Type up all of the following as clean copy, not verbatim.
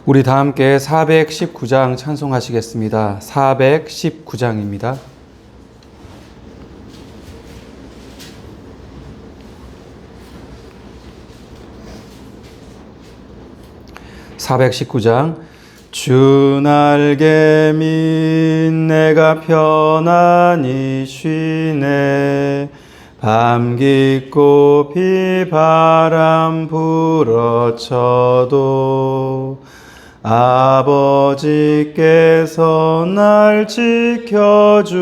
우리 다 함께 419장 찬송하시겠습니다. 419장입니다. (419장) 주 날개민 내가 편안히 쉬네. 밤 깊고 비바람 불어쳐도 아버지께서 날 지켜주시니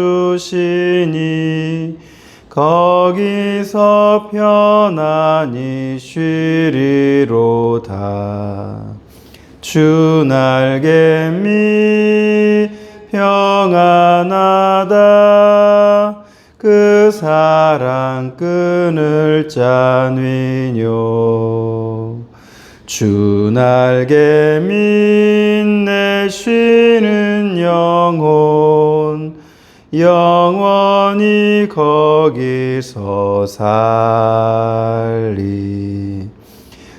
거기서 편안히 쉬리로다. 주 날개미 평안하다. 그 사랑 끊을 자니뇨. 주 날개민 내 쉬는 영혼 영원히 거기서 살리.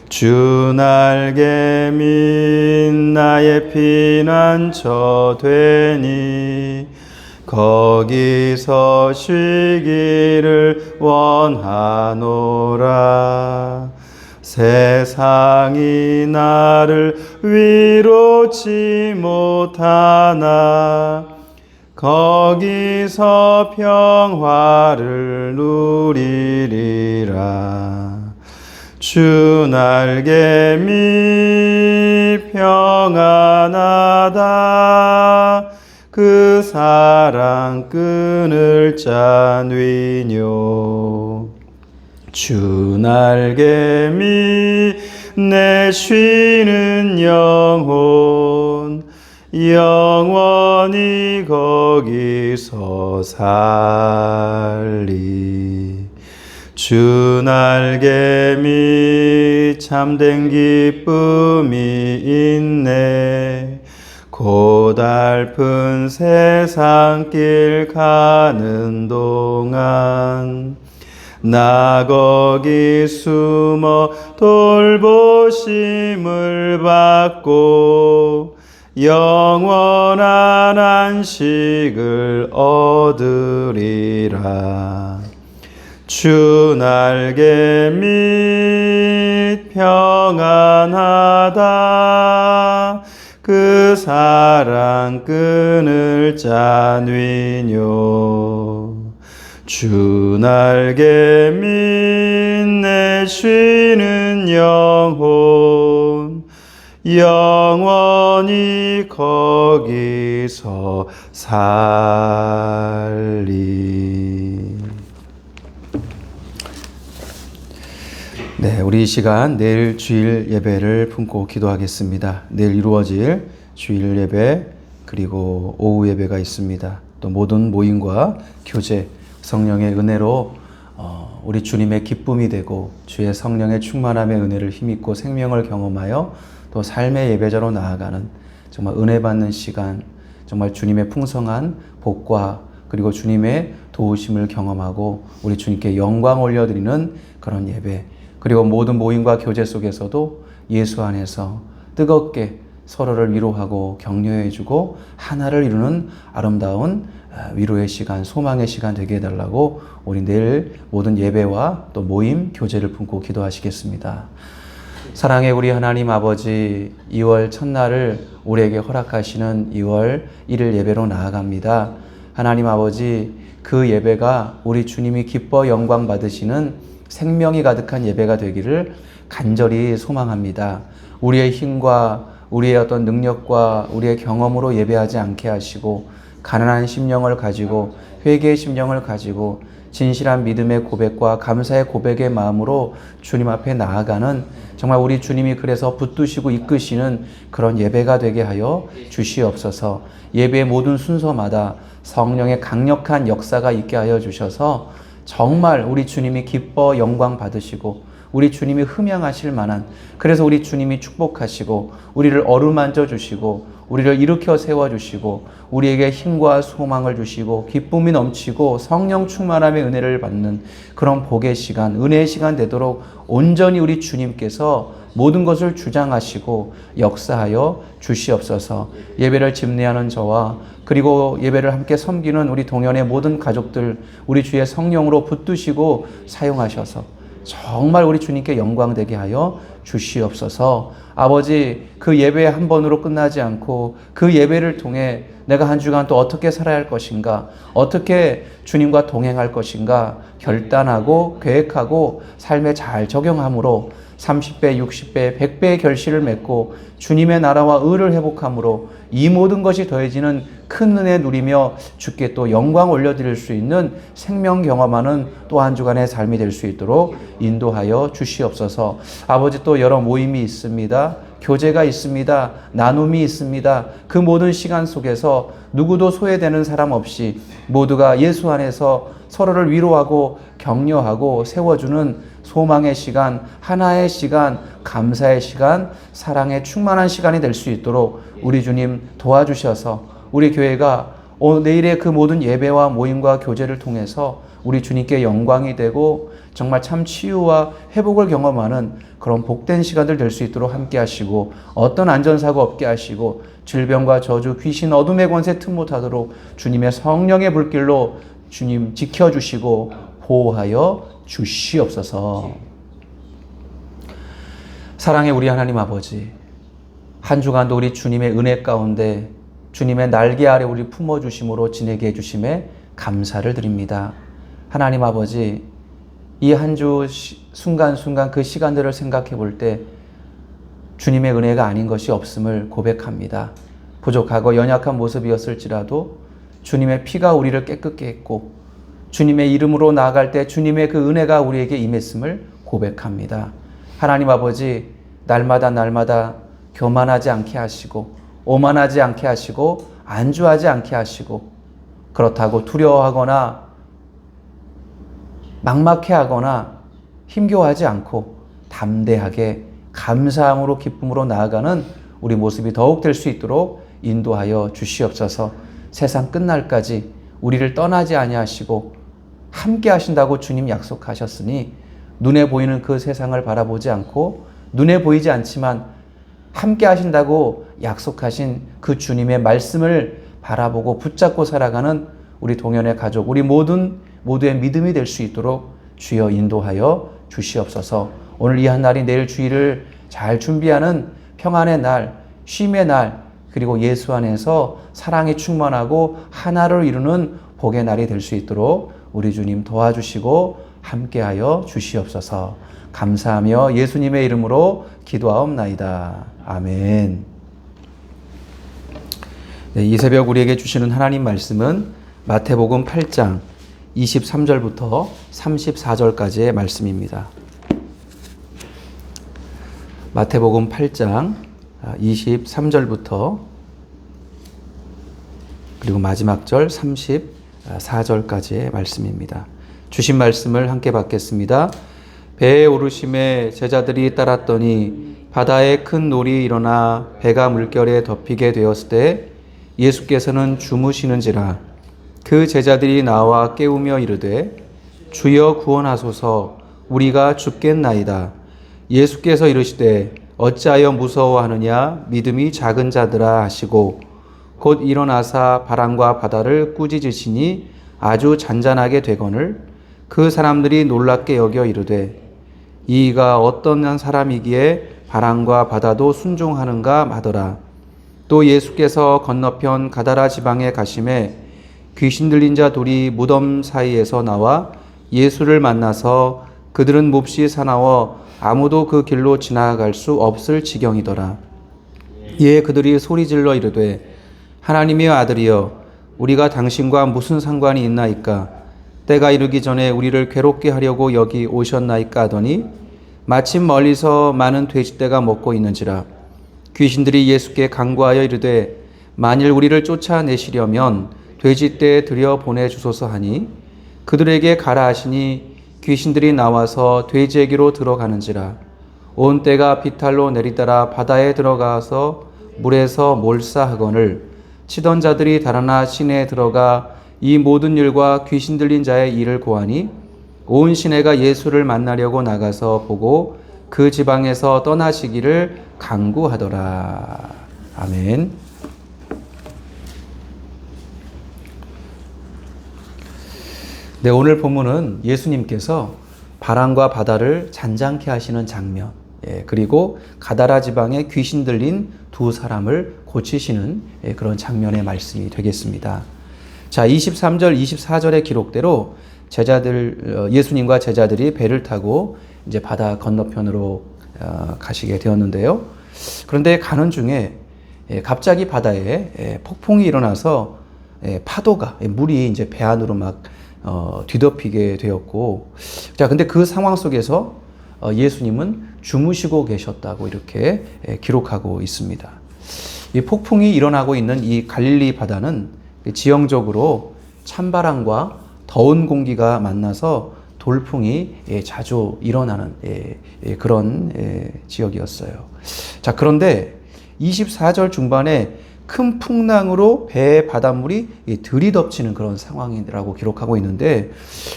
주 날개민 나의 피난처 되니 거기서 쉬기를 원하노라. 세상이 나를 위로치 못하나 거기서 평화를 누리리라. 주 날개미 평안하다. 그 사랑 끊을 자니뇨. 주 날개미 내 쉬는 영혼 영원히 거기서 살리. 주 날개미 참된 기쁨이 있네. 고달픈 세상길 가는 동안 나 거기 숨어 돌보심을 받고 영원한 안식을 얻으리라. 주 날개미 평안하다. 그 사랑 끊을 자니뇨. 주 날개민 내 쉬는 영혼 영원히 거기서 살리. 네, 우리 이 시간 내일 주일 예배를 품고 기도하겠습니다. 내일 이루어질 주일 예배 그리고 오후 예배가 있습니다. 또 모든 모임과 교제 성령의 은혜로 우리 주님의 기쁨이 되고 주의 성령의 충만함의 은혜를 힘입고 생명을 경험하여 또 삶의 예배자로 나아가는 정말 은혜 받는 시간, 정말 주님의 풍성한 복과 그리고 주님의 도우심을 경험하고 우리 주님께 영광 올려드리는 그런 예배, 그리고 모든 모임과 교제 속에서도 예수 안에서 뜨겁게 서로를 위로하고 격려해주고 하나를 이루는 아름다운 위로의 시간, 소망의 시간 되게 해달라고 우리 내일 모든 예배와 또 모임, 교제를 품고 기도하시겠습니다. 사랑의 우리 하나님 아버지, 2월 첫날을 우리에게 허락하시는 2월 1일 예배로 나아갑니다. 하나님 아버지, 그 예배가 우리 주님이 기뻐 영광 받으시는 생명이 가득한 예배가 되기를 간절히 소망합니다. 우리의 힘과 우리의 어떤 능력과 우리의 경험으로 예배하지 않게 하시고 가난한 심령을 가지고 회개의 심령을 가지고 진실한 믿음의 고백과 감사의 고백의 마음으로 주님 앞에 나아가는 정말 우리 주님이 그래서 붙드시고 이끄시는 그런 예배가 되게 하여 주시옵소서. 예배의 모든 순서마다 성령의 강력한 역사가 있게 하여 주셔서 정말 우리 주님이 기뻐 영광 받으시고 우리 주님이 흠양하실 만한, 그래서 우리 주님이 축복하시고 우리를 어루만져 주시고 우리를 일으켜 세워주시고 우리에게 힘과 소망을 주시고 기쁨이 넘치고 성령 충만함의 은혜를 받는 그런 복의 시간, 은혜의 시간 되도록 온전히 우리 주님께서 모든 것을 주장하시고 역사하여 주시옵소서. 예배를 집례하는 저와 그리고 예배를 함께 섬기는 우리 동현의 모든 가족들, 우리 주의 성령으로 붙드시고 사용하셔서 정말 우리 주님께 영광되게 하여 주시옵소서. 아버지, 그 예배 한 번으로 끝나지 않고 그 예배를 통해 내가 한 주간 또 어떻게 살아야 할 것인가, 어떻게 주님과 동행할 것인가 결단하고 계획하고 삶에 잘 적용함으로 30배, 60배, 100배의 결실을 맺고 주님의 나라와 의를 회복함으로 이 모든 것이 더해지는 큰 은혜 누리며 주께 또 영광 올려드릴 수 있는 생명 경험하는 또 한 주간의 삶이 될 수 있도록 인도하여 주시옵소서. 아버지, 또 여러 모임이 있습니다. 교제가 있습니다. 나눔이 있습니다. 그 모든 시간 속에서 누구도 소외되는 사람 없이 모두가 예수 안에서 서로를 위로하고 격려하고 세워주는 소망의 시간, 하나의 시간, 감사의 시간, 사랑의 충만한 시간이 될 수 있도록 우리 주님 도와주셔서 우리 교회가 내일의 그 모든 예배와 모임과 교제를 통해서 우리 주님께 영광이 되고 정말 참 치유와 회복을 경험하는 그런 복된 시간들 될 수 있도록 함께 하시고 어떤 안전사고 없게 하시고 질병과 저주, 귀신, 어둠의 권세 틈 못하도록 주님의 성령의 불길로 주님 지켜주시고 보호하여 주시옵소서. 사랑의 우리 하나님 아버지, 한 주간도 우리 주님의 은혜 가운데 주님의 날개 아래 우리 품어주심으로 지내게 해주심에 감사를 드립니다. 하나님 아버지, 이 한 주 순간순간 그 시간들을 생각해 볼 때 주님의 은혜가 아닌 것이 없음을 고백합니다. 부족하고 연약한 모습이었을지라도 주님의 피가 우리를 깨끗게 했고 주님의 이름으로 나아갈 때 주님의 그 은혜가 우리에게 임했음을 고백합니다. 하나님 아버지, 날마다 교만하지 않게 하시고 오만하지 않게 하시고 안주하지 않게 하시고 그렇다고 두려워하거나 막막해하거나 힘겨워하지 않고 담대하게 감사함으로 기쁨으로 나아가는 우리 모습이 더욱 될 수 있도록 인도하여 주시옵소서. 세상 끝날까지 우리를 떠나지 아니하시고 함께 하신다고 주님 약속하셨으니 눈에 보이는 그 세상을 바라보지 않고 눈에 보이지 않지만 함께 하신다고 약속하신 그 주님의 말씀을 바라보고 붙잡고 살아가는 우리 동현의 가족, 우리 모두의 믿음이 될 수 있도록 주여 인도하여 주시옵소서. 오늘 이 한 날이 내일 주일을 잘 준비하는 평안의 날, 쉼의 날, 그리고 예수 안에서 사랑이 충만하고 하나를 이루는 복의 날이 될 수 있도록 우리 주님 도와주시고 함께하여 주시옵소서. 감사하며 예수님의 이름으로 기도하옵나이다. 아멘. 네, 이 새벽 우리에게 주시는 하나님 말씀은 마태복음 8장 23절부터 34절까지의 말씀입니다. 마태복음 8장 23절부터 그리고 마지막 절 34절까지의 말씀입니다. 주신 말씀을 함께 받겠습니다. 배에 오르심에 제자들이 따랐더니 바다에 큰 놀이 일어나 배가 물결에 덮이게 되었을 때 예수께서는 주무시는지라. 그 제자들이 나와 깨우며 이르되 주여 구원하소서, 우리가 죽겠나이다. 예수께서 이르시되 어찌하여 무서워하느냐, 믿음이 작은 자들아 하시고 곧 일어나사 바람과 바다를 꾸짖으시니 아주 잔잔하게 되거늘 그 사람들이 놀랍게 여겨 이르되 이가 어떤 사람이기에 바람과 바다도 순종하는가 마더라. 또 예수께서 건너편 가다라 지방에 가심에 귀신 들린 자 둘이 무덤 사이에서 나와 예수를 만나서 그들은 몹시 사나워 아무도 그 길로 지나갈 수 없을 지경이더라. 이에 그들이 소리질러 이르되 하나님의 아들이여, 우리가 당신과 무슨 상관이 있나이까? 때가 이르기 전에 우리를 괴롭게 하려고 여기 오셨나이까 하더니 마침 멀리서 많은 돼지떼가 먹고 있는지라. 귀신들이 예수께 간구하여 이르되 만일 우리를 쫓아내시려면 돼지떼에 들여 보내주소서 하니 그들에게 가라 하시니 귀신들이 나와서 돼지에게로 들어가는지라. 온 떼가 비탈로 내리따라 바다에 들어가서 물에서 몰사하거늘 치던 자들이 달아나 시내에 들어가 이 모든 일과 귀신 들린 자의 일을 고하니 온 시내가 예수를 만나려고 나가서 보고 그 지방에서 떠나시기를 간구하더라. 아멘. 네, 오늘 본문은 예수님께서 바람과 바다를 잔잔케 하시는 장면, 그리고 가다라 지방에 귀신 들린 두 사람을 고치시는 그런 장면의 말씀이 되겠습니다. 자, 23절, 24절의 기록대로 예수님과 제자들이 배를 타고 이제 바다 건너편으로 가시게 되었는데요. 그런데 가는 중에 갑자기 바다에 폭풍이 일어나서 파도가, 물이 이제 배 안으로 막 뒤덮이게 되었고, 자, 근데 그 상황 속에서 예수님은 주무시고 계셨다고 이렇게 기록하고 있습니다. 이 폭풍이 일어나고 있는 이 갈릴리 바다는 지형적으로 찬바람과 더운 공기가 만나서 돌풍이 자주 일어나는 그런 지역이었어요. 자, 그런데 24절 중반에 큰 풍랑으로 배의 바닷물이 들이덮치는 그런 상황이라고 기록하고 있는데,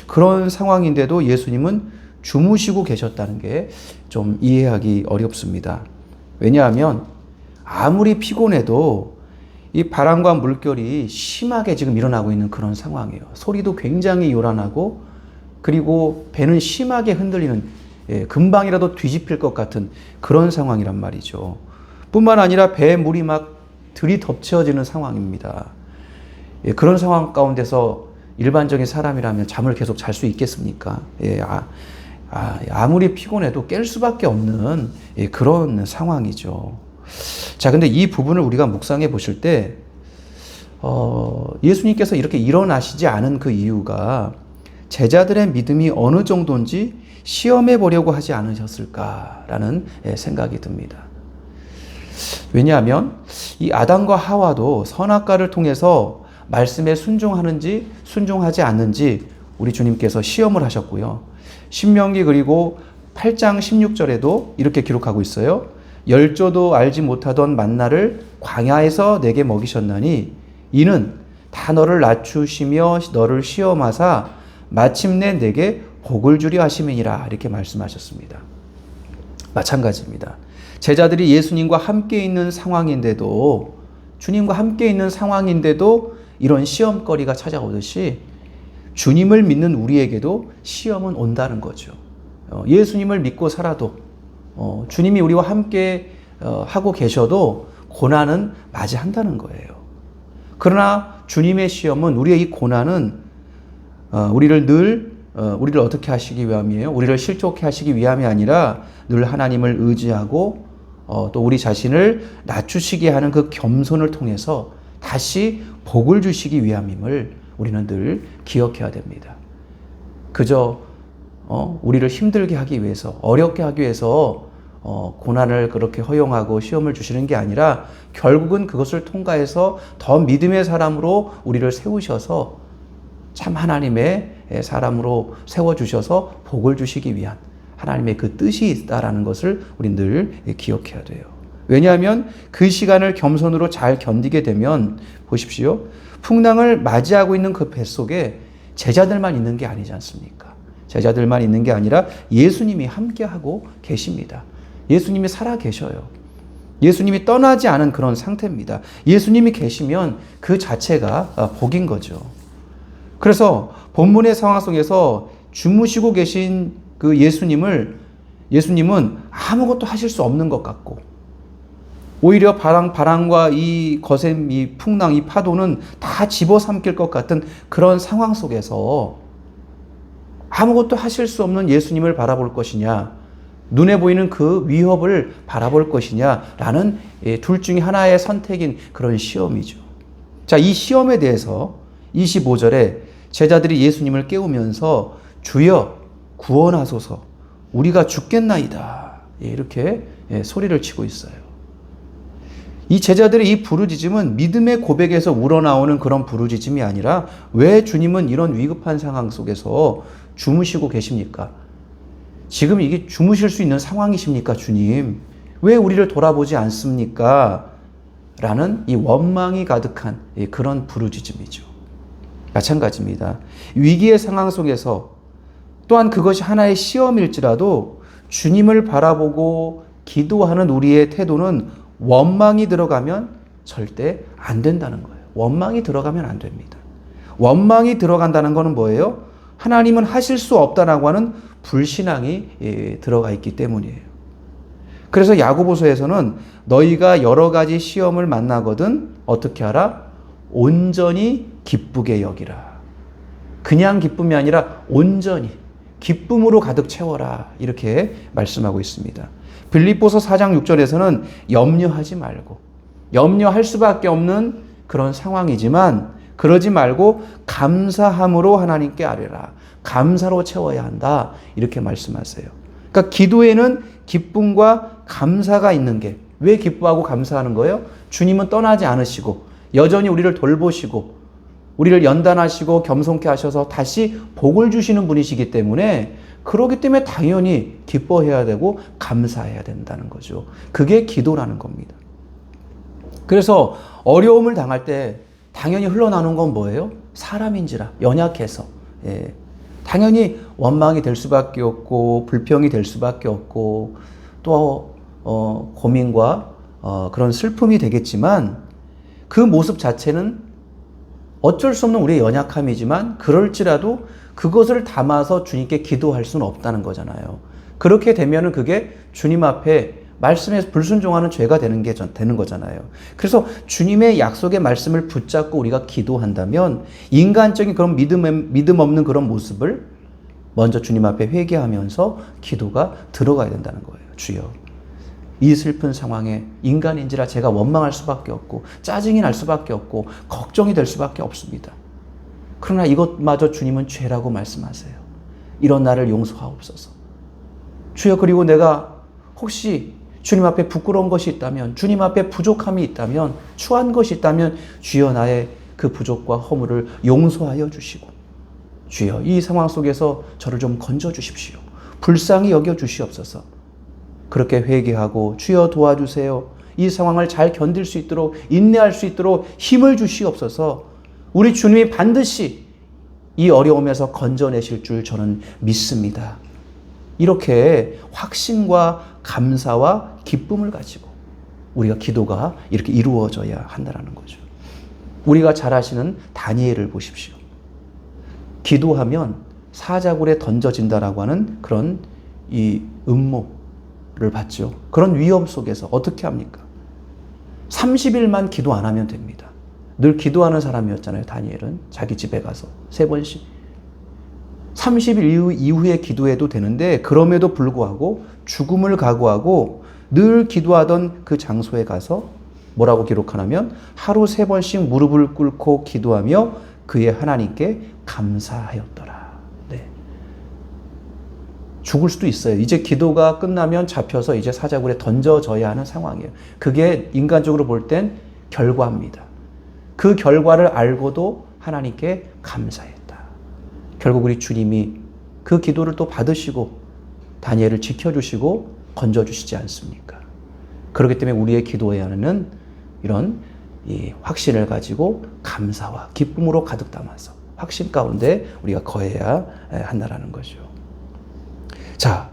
그런 상황인데도 예수님은 주무시고 계셨다는 게 좀 이해하기 어렵습니다. 왜냐하면 아무리 피곤해도 이 바람과 물결이 심하게 지금 일어나고 있는 그런 상황이에요. 소리도 굉장히 요란하고, 그리고 배는 심하게 흔들리는, 금방이라도 뒤집힐 것 같은 그런 상황이란 말이죠. 뿐만 아니라 배에 물이 막 들이덮쳐지는 상황입니다. 그런 상황 가운데서 일반적인 사람이라면 잠을 계속 잘 수 있겠습니까? 아무리 피곤해도 깰 수밖에 없는 그런 상황이죠. 자, 근데 이 부분을 우리가 묵상해 보실 때, 예수님께서 이렇게 일어나시지 않은 그 이유가 제자들의 믿음이 어느 정도인지 시험해 보려고 하지 않으셨을까라는 생각이 듭니다. 왜냐하면 이 아담과 하와도 선악과를 통해서 말씀에 순종하는지 순종하지 않는지 우리 주님께서 시험을 하셨고요. 신명기 그리고 8장 16절에도 이렇게 기록하고 있어요. 열조도 알지 못하던 만나를 광야에서 내게 먹이셨나니 이는 다 너를 낮추시며 너를 시험하사 마침내 내게 복을 주려 하심이니라, 이렇게 말씀하셨습니다. 마찬가지입니다. 제자들이 예수님과 함께 있는 상황인데도, 주님과 함께 있는 상황인데도 이런 시험거리가 찾아오듯이 주님을 믿는 우리에게도 시험은 온다는 거죠. 예수님을 믿고 살아도, 주님이 우리와 함께 하고 계셔도 고난은 맞이한다는 거예요. 그러나 주님의 시험은, 우리의 이 고난은 우리를 어떻게 하시기 위함이에요? 우리를 실족해 하시기 위함이 아니라 늘 하나님을 의지하고 또 우리 자신을 낮추시게 하는 그 겸손을 통해서 다시 복을 주시기 위함임을 우리는 늘 기억해야 됩니다. 그저 우리를 힘들게 하기 위해서, 어렵게 하기 위해서 고난을 그렇게 허용하고 시험을 주시는 게 아니라 결국은 그것을 통과해서 더 믿음의 사람으로 우리를 세우셔서 참 하나님의 사람으로 세워주셔서 복을 주시기 위한 하나님의 그 뜻이 있다라는 것을 우리 늘 기억해야 돼요. 왜냐하면 그 시간을 겸손으로 잘 견디게 되면, 보십시오, 풍랑을 맞이하고 있는 그 뱃속에 제자들만 있는 게 아니지 않습니까? 제자들만 있는 게 아니라 예수님이 함께하고 계십니다. 예수님이 살아 계셔요. 예수님이 떠나지 않은 그런 상태입니다. 예수님이 계시면 그 자체가 복인 거죠. 그래서 본문의 상황 속에서 주무시고 계신 그 예수님은 아무것도 하실 수 없는 것 같고, 오히려 바람과 이 거센 이 풍랑, 이 파도는 다 집어삼킬 것 같은 그런 상황 속에서 아무것도 하실 수 없는 예수님을 바라볼 것이냐, 눈에 보이는 그 위협을 바라볼 것이냐라는 둘 중에 하나의 선택인 그런 시험이죠. 자, 이 시험에 대해서 25절에 제자들이 예수님을 깨우면서 주여 구원하소서 우리가 죽겠나이다, 이렇게 소리를 치고 있어요. 이 제자들의 이 부르짖음은 믿음의 고백에서 우러나오는 그런 부르짖음이 아니라, 왜 주님은 이런 위급한 상황 속에서 주무시고 계십니까? 지금 이게 주무실 수 있는 상황이십니까, 주님? 왜 우리를 돌아보지 않습니까? 라는 이 원망이 가득한 그런 부르짖음이죠. 마찬가지입니다. 위기의 상황 속에서 또한 그것이 하나의 시험일지라도 주님을 바라보고 기도하는 우리의 태도는 원망이 들어가면 절대 안 된다는 거예요. 원망이 들어가면 안 됩니다. 원망이 들어간다는 것은 뭐예요? 하나님은 하실 수 없다라고 하는 불신앙이 들어가 있기 때문이에요. 그래서 야고보서에서는 너희가 여러 가지 시험을 만나거든 어떻게 하라? 온전히 기쁘게 여기라. 그냥 기쁨이 아니라 온전히 기쁨으로 가득 채워라. 이렇게 말씀하고 있습니다. 빌립보서 4장 6절에서는 염려하지 말고, 염려할 수밖에 없는 그런 상황이지만 그러지 말고 감사함으로 하나님께 아뢰라. 감사로 채워야 한다. 이렇게 말씀하세요. 그러니까 기도에는 기쁨과 감사가 있는 게, 왜 기뻐하고 감사하는 거예요? 주님은 떠나지 않으시고 여전히 우리를 돌보시고 우리를 연단하시고 겸손케 하셔서 다시 복을 주시는 분이시기 때문에, 그렇기 때문에 당연히 기뻐해야 되고 감사해야 된다는 거죠. 그게 기도라는 겁니다. 그래서 어려움을 당할 때 당연히 흘러나오는 건 뭐예요? 사람인지라 연약해서 당연히 원망이 될 수밖에 없고 불평이 될 수밖에 없고 또 고민과 그런 슬픔이 되겠지만, 그 모습 자체는 어쩔 수 없는 우리의 연약함이지만 그럴지라도 그것을 담아서 주님께 기도할 수는 없다는 거잖아요. 그렇게 되면은 그게 주님 앞에 말씀에 불순종하는 죄가 되는 거잖아요. 그래서 주님의 약속의 말씀을 붙잡고 우리가 기도한다면 인간적인 그런 믿음 없는 그런 모습을 먼저 주님 앞에 회개하면서 기도가 들어가야 된다는 거예요. 주여, 이 슬픈 상황에 인간인지라 제가 원망할 수밖에 없고 짜증이 날 수밖에 없고 걱정이 될 수밖에 없습니다. 그러나 이것마저 주님은 죄라고 말씀하세요. 이런 나를 용서하옵소서. 주여, 그리고 내가 혹시 주님 앞에 부끄러운 것이 있다면, 주님 앞에 부족함이 있다면, 추한 것이 있다면 주여 나의 그 부족과 허물을 용서하여 주시고, 주여 이 상황 속에서 저를 좀 건져 주십시오. 불쌍히 여겨 주시옵소서. 그렇게 회개하고 주여 도와주세요. 이 상황을 잘 견딜 수 있도록, 인내할 수 있도록 힘을 주시옵소서. 우리 주님이 반드시 이 어려움에서 건져내실 줄 저는 믿습니다. 이렇게 확신과 감사와 기쁨을 가지고 우리가 기도가 이렇게 이루어져야 한다는 거죠. 우리가 잘 아시는 다니엘을 보십시오. 기도하면 사자굴에 던져진다라고 하는 그런 이 음모를 받죠. 그런 위험 속에서 어떻게 합니까? 30일만 기도 안 하면 됩니다. 늘 기도하는 사람이었잖아요. 다니엘은 자기 집에 가서 3번씩 30일 이후에 기도해도 되는데, 그럼에도 불구하고 죽음을 각오하고 늘 기도하던 그 장소에 가서 뭐라고 기록하냐면 하루 3번씩 무릎을 꿇고 기도하며 그의 하나님께 감사하였더라. 네. 죽을 수도 있어요. 이제 기도가 끝나면 잡혀서 이제 사자굴에 던져져야 하는 상황이에요. 그게 인간적으로 볼 땐 결과입니다. 그 결과를 알고도 하나님께 감사했다. 결국 우리 주님이 그 기도를 또 받으시고 다니엘을 지켜주시고 건져주시지 않습니까? 그렇기 때문에 우리의 기도해야 하는 이런 이 확신을 가지고 감사와 기쁨으로 가득 담아서 확신 가운데 우리가 거해야 한다는 거죠. 자,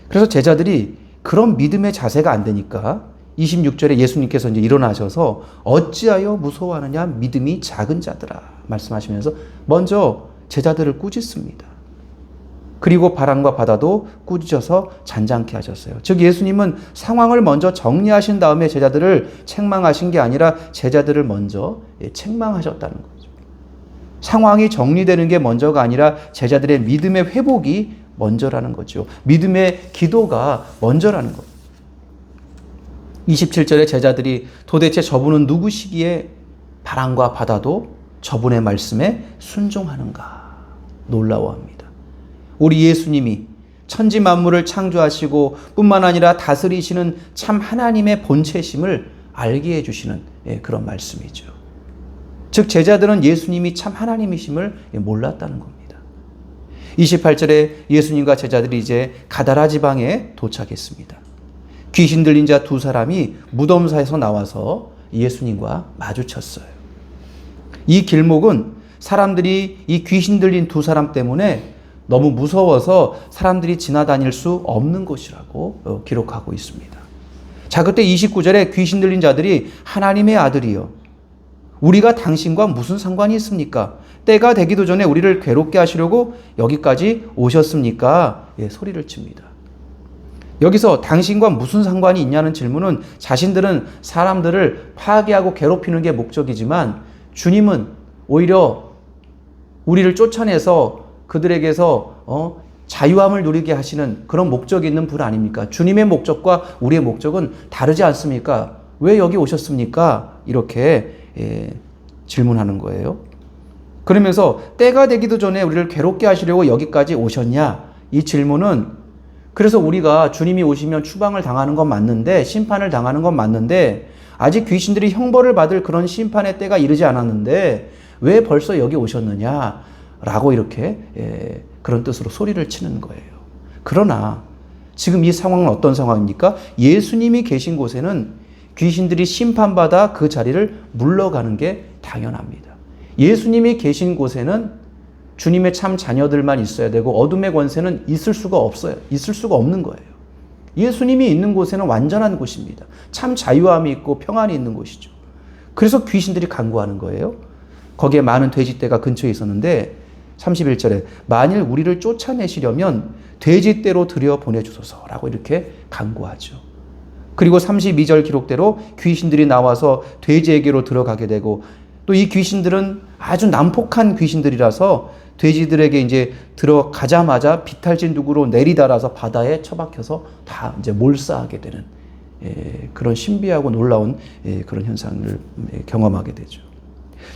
그래서 제자들이 그런 믿음의 자세가 안 되니까 26절에 예수님께서 이제 일어나셔서 어찌하여 무서워하느냐 믿음이 작은 자들아 말씀하시면서 먼저 제자들을 꾸짖습니다. 그리고 바람과 바다도 꾸짖어서 잔잔케 하셨어요. 즉 예수님은 상황을 먼저 정리하신 다음에 제자들을 책망하신 게 아니라 제자들을 먼저 책망하셨다는 거죠. 상황이 정리되는 게 먼저가 아니라 제자들의 믿음의 회복이 먼저라는 거죠. 믿음의 기도가 먼저라는 거예요. 27절에 제자들이 도대체 저분은 누구시기에 바람과 바다도 저분의 말씀에 순종하는가 놀라워합니다. 우리 예수님이 천지 만물을 창조하시고 뿐만 아니라 다스리시는 참 하나님의 본체심을 알게 해주시는 그런 말씀이죠. 즉 제자들은 예수님이 참 하나님이심을 몰랐다는 겁니다. 28절에 예수님과 제자들이 이제 가다라 지방에 도착했습니다. 귀신 들린 자 2사람이 무덤사에서 나와서 예수님과 마주쳤어요. 이 길목은 사람들이 이 귀신 들린 두 사람 때문에 너무 무서워서 사람들이 지나다닐 수 없는 곳이라고 기록하고 있습니다. 자, 그때 29절에 귀신 들린 자들이 하나님의 아들이요, 우리가 당신과 무슨 상관이 있습니까? 때가 되기도 전에 우리를 괴롭게 하시려고 여기까지 오셨습니까? 예, 소리를 칩니다. 여기서 당신과 무슨 상관이 있냐는 질문은 자신들은 사람들을 파괴하고 괴롭히는 게 목적이지만 주님은 오히려 우리를 쫓아내서 그들에게서 자유함을 누리게 하시는 그런 목적이 있는 분 아닙니까? 주님의 목적과 우리의 목적은 다르지 않습니까? 왜 여기 오셨습니까? 이렇게 질문하는 거예요. 그러면서 때가 되기도 전에 우리를 괴롭게 하시려고 여기까지 오셨냐? 이 질문은 그래서 우리가 주님이 오시면 추방을 당하는 건 맞는데, 심판을 당하는 건 맞는데, 아직 귀신들이 형벌을 받을 그런 심판의 때가 이르지 않았는데 왜 벌써 여기 오셨느냐? 라고 이렇게 그런 뜻으로 소리를 치는 거예요. 그러나 지금 이 상황은 어떤 상황입니까? 예수님이 계신 곳에는 귀신들이 심판받아 그 자리를 물러가는 게 당연합니다. 예수님이 계신 곳에는 주님의 참 자녀들만 있어야 되고 어둠의 권세는 있을 수가 없어요. 있을 수가 없는 거예요. 예수님이 있는 곳에는 완전한 곳입니다. 참 자유함이 있고 평안이 있는 곳이죠. 그래서 귀신들이 간구하는 거예요. 거기에 많은 돼지떼가 근처에 있었는데 31절에 만일 우리를 쫓아내시려면 돼지떼로 들여보내주소서라고 이렇게 간구하죠. 그리고 32절 기록대로 귀신들이 나와서 돼지에게로 들어가게 되고, 또 이 귀신들은 아주 난폭한 귀신들이라서 돼지들에게 이제 들어가자마자 비탈진 누구로 내리달아서 바다에 처박혀서 다 이제 몰사하게 되는 그런 신비하고 놀라운 그런 현상을 경험하게 되죠.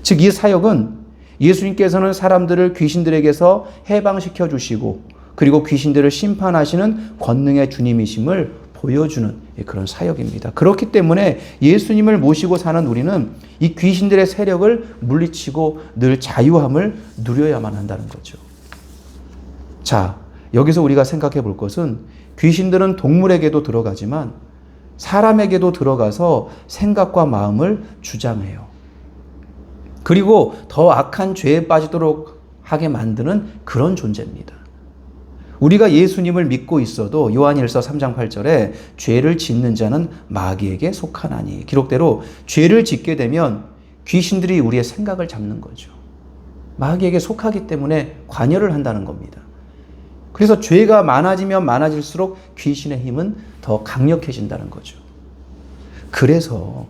즉 이 사역은 예수님께서는 사람들을 귀신들에게서 해방시켜 주시고 그리고 귀신들을 심판하시는 권능의 주님이심을 보여주는 그런 사역입니다. 그렇기 때문에 예수님을 모시고 사는 우리는 이 귀신들의 세력을 물리치고 늘 자유함을 누려야만 한다는 거죠. 자, 여기서 우리가 생각해 볼 것은 귀신들은 동물에게도 들어가지만 사람에게도 들어가서 생각과 마음을 주장해요. 그리고 더 악한 죄에 빠지도록 하게 만드는 그런 존재입니다. 우리가 예수님을 믿고 있어도 요한일서 3장 8절에 죄를 짓는 자는 마귀에게 속하나니, 기록대로 죄를 짓게 되면 귀신들이 우리의 생각을 잡는 거죠. 마귀에게 속하기 때문에 관여를 한다는 겁니다. 그래서 죄가 많아지면 많아질수록 귀신의 힘은 더 강력해진다는 거죠. 그래서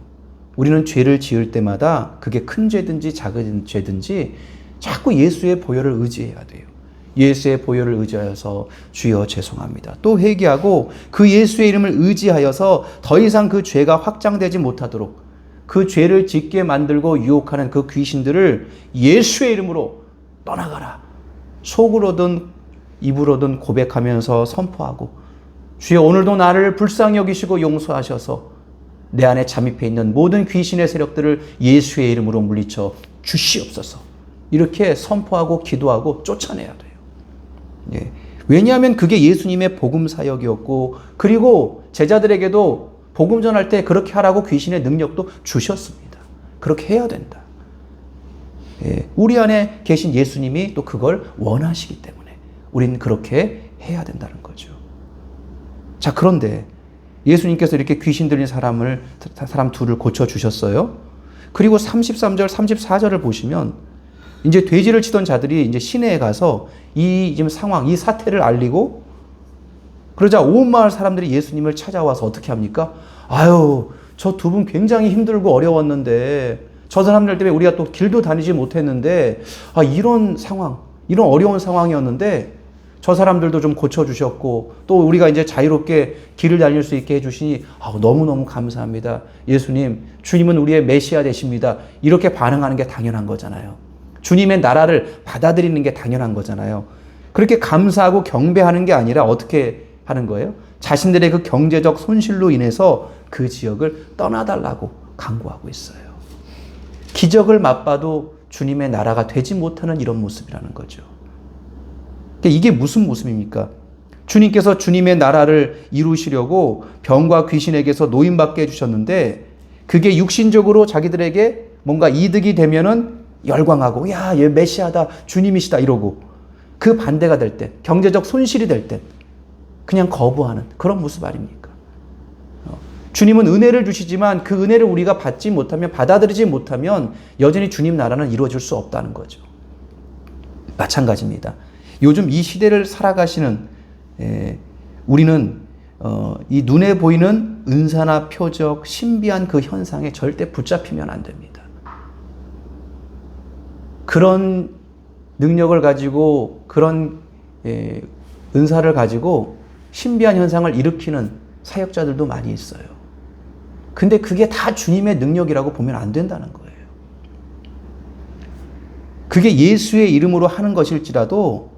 우리는 죄를 지을 때마다 그게 큰 죄든지 작은 죄든지 자꾸 예수의 보혈을 의지해야 돼요. 예수의 보혈을 의지하여서 주여 죄송합니다, 또 회개하고 그 예수의 이름을 의지하여서 더 이상 그 죄가 확장되지 못하도록 그 죄를 짓게 만들고 유혹하는 그 귀신들을 예수의 이름으로 떠나가라, 속으로든 입으로든 고백하면서 선포하고, 주여 오늘도 나를 불쌍히 여기시고 용서하셔서 내 안에 잠입해 있는 모든 귀신의 세력들을 예수의 이름으로 물리쳐 주시옵소서, 이렇게 선포하고 기도하고 쫓아내야 돼요. 예. 왜냐하면 그게 예수님의 복음 사역이었고, 그리고 제자들에게도 복음 전할 때 그렇게 하라고 귀신의 능력도 주셨습니다. 그렇게 해야 된다. 예. 우리 안에 계신 예수님이 또 그걸 원하시기 때문에 우리는 그렇게 해야 된다는 거죠. 자, 그런데 예수님께서 이렇게 귀신 들린 사람 둘을 고쳐주셨어요. 그리고 33절, 34절을 보시면 이제 돼지를 치던 자들이 이제 시내에 가서 이 지금 상황, 이 사태를 알리고, 그러자 온 마을 사람들이 예수님을 찾아와서 어떻게 합니까? 아유, 저 두 분 굉장히 힘들고 어려웠는데, 저 사람들 때문에 우리가 또 길도 다니지 못했는데, 이런 상황, 이런 어려운 상황이었는데, 저 사람들도 좀 고쳐주셨고, 또 우리가 이제 자유롭게 길을 다닐 수 있게 해주시니, 너무너무 감사합니다. 예수님, 주님은 우리의 메시아 되십니다. 이렇게 반응하는 게 당연한 거잖아요. 주님의 나라를 받아들이는 게 당연한 거잖아요. 그렇게 감사하고 경배하는 게 아니라 어떻게 하는 거예요? 자신들의 그 경제적 손실로 인해서 그 지역을 떠나달라고 강구하고 있어요. 기적을 맛봐도 주님의 나라가 되지 못하는 이런 모습이라는 거죠. 이게 무슨 모습입니까? 주님께서 주님의 나라를 이루시려고 병과 귀신에게서 노임받게 해주셨는데 그게 육신적으로 자기들에게 뭔가 이득이 되면은 열광하고, 야, 얘 메시아다, 주님이시다 이러고, 그 반대가 될 때, 경제적 손실이 될 때 그냥 거부하는 그런 모습 아닙니까? 주님은 은혜를 주시지만 그 은혜를 우리가 받지 못하면, 받아들이지 못하면 여전히 주님 나라는 이루어질 수 없다는 거죠. 마찬가지입니다. 요즘 이 시대를 살아가시는 우리는 이 눈에 보이는 은사나 표적, 신비한 그 현상에 절대 붙잡히면 안 됩니다. 그런 능력을 가지고, 그런 은사를 가지고 신비한 현상을 일으키는 사역자들도 많이 있어요. 근데 그게 다 주님의 능력이라고 보면 안 된다는 거예요. 그게 예수의 이름으로 하는 것일지라도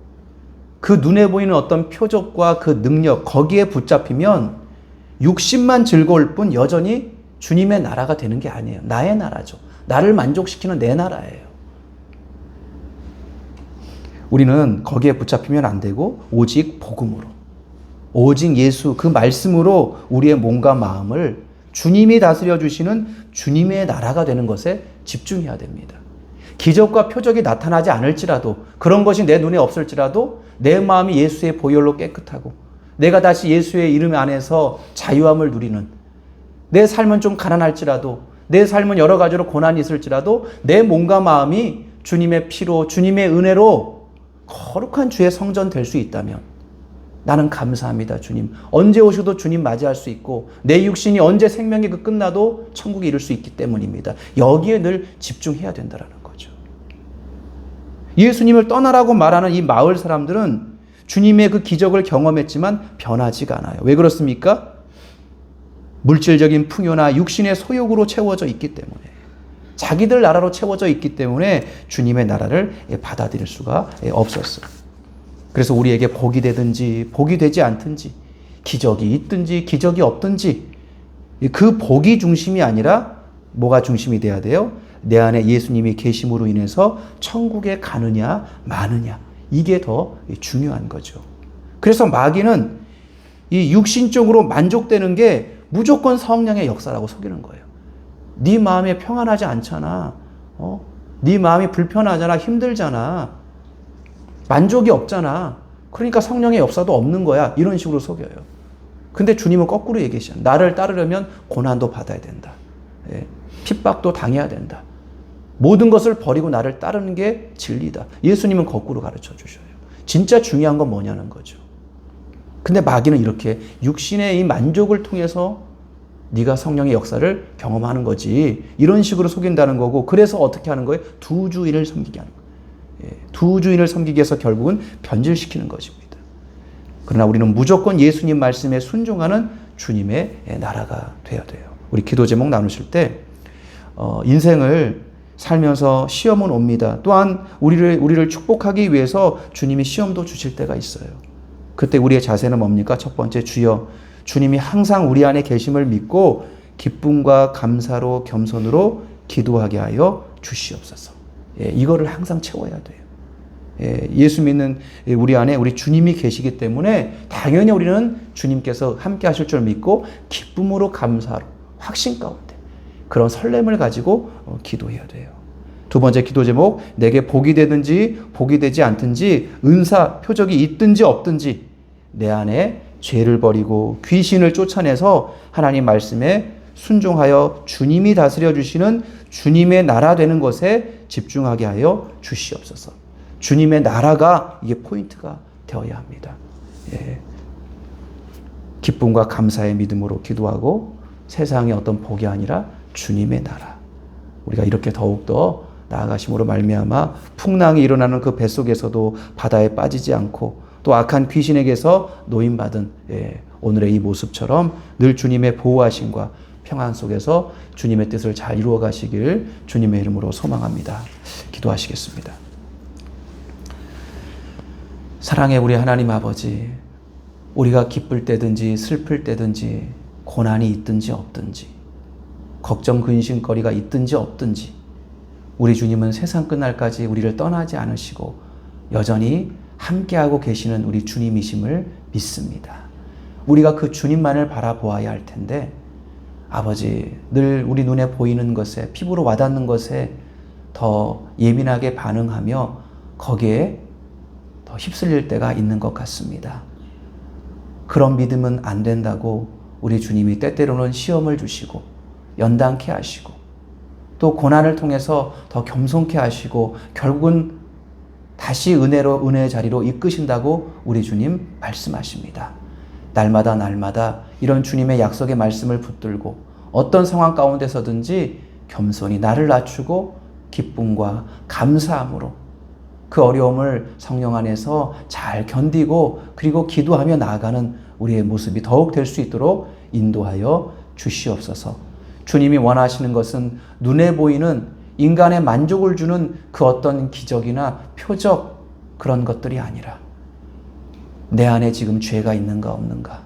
그 눈에 보이는 어떤 표적과 그 능력, 거기에 붙잡히면 육신만 즐거울 뿐 여전히 주님의 나라가 되는 게 아니에요. 나의 나라죠. 나를 만족시키는 내 나라예요. 우리는 거기에 붙잡히면 안 되고 오직 복음으로, 오직 예수 그 말씀으로 우리의 몸과 마음을 주님이 다스려 주시는 주님의 나라가 되는 것에 집중해야 됩니다. 기적과 표적이 나타나지 않을지라도, 그런 것이 내 눈에 없을지라도 내 마음이 예수의 보혈로 깨끗하고 내가 다시 예수의 이름 안에서 자유함을 누리는, 내 삶은 좀 가난할지라도, 내 삶은 여러 가지로 고난이 있을지라도 내 몸과 마음이 주님의 피로, 주님의 은혜로 거룩한 주의 성전 될 수 있다면 나는 감사합니다. 주님. 언제 오셔도 주님 맞이할 수 있고 내 육신이 언제 생명이 끝나도 천국에 이를 수 있기 때문입니다. 여기에 늘 집중해야 된다는 거죠. 예수님을 떠나라고 말하는 이 마을 사람들은 주님의 그 기적을 경험했지만 변하지가 않아요. 왜 그렇습니까? 물질적인 풍요나 육신의 소욕으로 채워져 있기 때문에, 자기들 나라로 채워져 있기 때문에 주님의 나라를 받아들일 수가 없었어요. 그래서 우리에게 복이 되든지 복이 되지 않든지, 기적이 있든지 기적이 없든지, 그 복이 중심이 아니라 뭐가 중심이 돼야 돼요? 내 안에 예수님이 계심으로 인해서 천국에 가느냐 마느냐, 이게 더 중요한 거죠. 그래서 마귀는 이 육신적으로 만족되는 게 무조건 성령의 역사라고 속이는 거예요. 네 마음에 평안하지 않잖아. 네 마음이 불편하잖아. 힘들잖아. 만족이 없잖아. 그러니까 성령의 역사도 없는 거야. 이런 식으로 속여요. 근데 주님은 거꾸로 얘기하시죠. 나를 따르려면 고난도 받아야 된다. 핍박도 당해야 된다. 모든 것을 버리고 나를 따르는 게 진리다. 예수님은 거꾸로 가르쳐 주셔요. 진짜 중요한 건 뭐냐는 거죠. 근데 마귀는 이렇게 육신의 이 만족을 통해서 네가 성령의 역사를 경험하는 거지, 이런 식으로 속인다는 거고, 그래서 어떻게 하는 거예요? 두 주인을 섬기게 하는 거예요. 두 주인을 섬기기 위해서 결국은 변질시키는 것입니다. 그러나 우리는 무조건 예수님 말씀에 순종하는 주님의 나라가 되어야 돼요. 우리 기도 제목 나누실 때 인생을 살면서 시험은 옵니다. 또한 우리를 축복하기 위해서 주님이 시험도 주실 때가 있어요. 그때 우리의 자세는 뭡니까? 첫 번째, 주여, 주님이 항상 우리 안에 계심을 믿고 기쁨과 감사로 겸손으로 기도하게 하여 주시옵소서. 이거를 항상 채워야 돼요. 예수 믿는 우리 안에 우리 주님이 계시기 때문에 당연히 우리는 주님께서 함께 하실 줄 믿고 기쁨으로 감사로, 확신 가운데 그런 설렘을 가지고 기도해야 돼요. 두 번째 기도 제목, 내게 복이 되든지 복이 되지 않든지, 은사, 표적이 있든지 없든지 내 안에 죄를 버리고 귀신을 쫓아내서 하나님 말씀에 순종하여 주님이 다스려 주시는 주님의 나라 되는 것에 집중하게 하여 주시옵소서. 주님의 나라가 이게 포인트가 되어야 합니다. 기쁨과 감사의 믿음으로 기도하고 세상의 어떤 복이 아니라 주님의 나라. 우리가 이렇게 더욱더 나아가심으로 말미암아 풍랑이 일어나는 그 뱃속에서도 바다에 빠지지 않고 또 악한 귀신에게서 노임받은 오늘의 이 모습처럼 늘 주님의 보호하심과 평안 속에서 주님의 뜻을 잘 이루어 가시길 주님의 이름으로 소망합니다. 기도하시겠습니다. 사랑의 우리 하나님 아버지, 우리가 기쁠 때든지 슬플 때든지 고난이 있든지 없든지 걱정 근심거리가 있든지 없든지 우리 주님은 세상 끝날까지 우리를 떠나지 않으시고 여전히 함께하고 계시는 우리 주님이심을 믿습니다. 우리가 그 주님만을 바라보아야 할 텐데 아버지, 늘 우리 눈에 보이는 것에, 피부로 와닿는 것에 더 예민하게 반응하며 거기에 더 휩쓸릴 때가 있는 것 같습니다. 그런 믿음은 안 된다고 우리 주님이 때때로는 시험을 주시고 연단케 하시고 또 고난을 통해서 더 겸손케 하시고 결국은 다시 은혜의 자리로 이끄신다고 우리 주님 말씀하십니다. 날마다 이런 주님의 약속의 말씀을 붙들고 어떤 상황 가운데서든지 겸손히 나를 낮추고 기쁨과 감사함으로 그 어려움을 성령 안에서 잘 견디고 그리고 기도하며 나아가는 우리의 모습이 더욱 될 수 있도록 인도하여 주시옵소서. 주님이 원하시는 것은 눈에 보이는 인간의 만족을 주는 그 어떤 기적이나 표적 그런 것들이 아니라 내 안에 지금 죄가 있는가 없는가,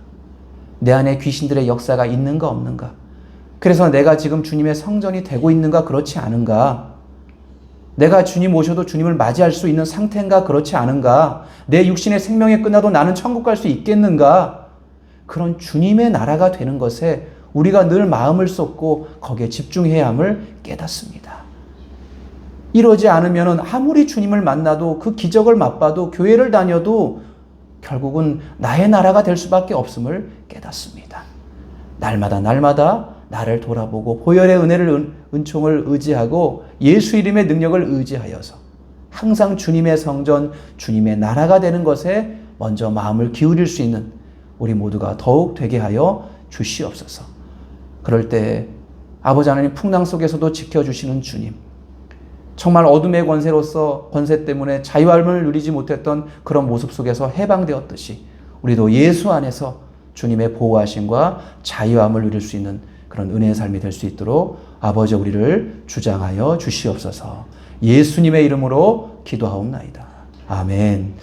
내 안에 귀신들의 역사가 있는가 없는가, 그래서 내가 지금 주님의 성전이 되고 있는가 그렇지 않은가, 내가 주님 오셔도 주님을 맞이할 수 있는 상태인가 그렇지 않은가, 내 육신의 생명이 끝나도 나는 천국 갈 수 있겠는가, 그런 주님의 나라가 되는 것에 우리가 늘 마음을 쏟고 거기에 집중해야 함을 깨닫습니다. 이러지 않으면 아무리 주님을 만나도 그 기적을 맛봐도 교회를 다녀도 결국은 나의 나라가 될 수밖에 없음을 깨닫습니다. 날마다 나를 돌아보고 보혈의 은혜를 은총을 의지하고 예수 이름의 능력을 의지하여서 항상 주님의 성전, 주님의 나라가 되는 것에 먼저 마음을 기울일 수 있는 우리 모두가 더욱 되게 하여 주시옵소서. 그럴 때 아버지 하나님 풍랑 속에서도 지켜주시는 주님, 정말 어둠의 권세 때문에 자유함을 누리지 못했던 그런 모습 속에서 해방되었듯이 우리도 예수 안에서 주님의 보호하심과 자유함을 누릴 수 있는 그런 은혜의 삶이 될 수 있도록 아버지 우리를 주장하여 주시옵소서. 예수님의 이름으로 기도하옵나이다. 아멘.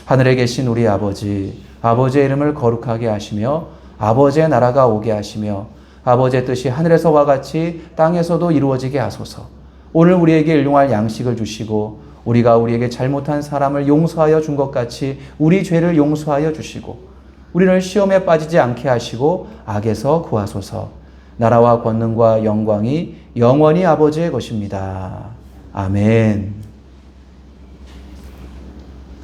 하늘에 계신 우리 아버지, 아버지의 이름을 거룩하게 하시며 아버지의 나라가 오게 하시며 아버지의 뜻이 하늘에서와 같이 땅에서도 이루어지게 하소서. 오늘 우리에게 일용할 양식을 주시고 우리가 우리에게 잘못한 사람을 용서하여 준 것 같이 우리 죄를 용서하여 주시고 우리를 시험에 빠지지 않게 하시고 악에서 구하소서. 나라와 권능과 영광이 영원히 아버지의 것입니다. 아멘.